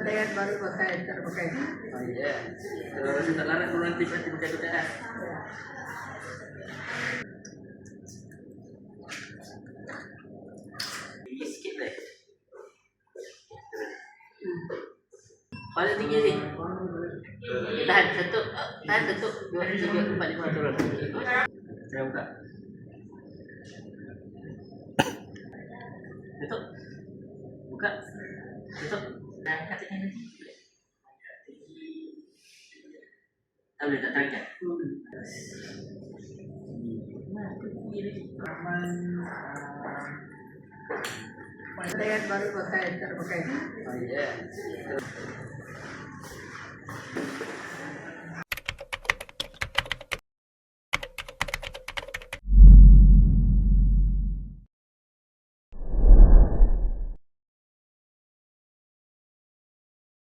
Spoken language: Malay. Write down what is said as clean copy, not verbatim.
Latihan baru pakai terpakai. Oh iya. Terus setelah turun nanti pakai kuda. Tinggi sikit deh. Paling tinggi sih. Tahan satu, dua, tiga, empat, lima turun. Saya buka. Tutup. Buka. Tutup. Nah, angkat ini nanti. Tak boleh tak terangkat. Latihan baru pakai terpakai. Oh iya.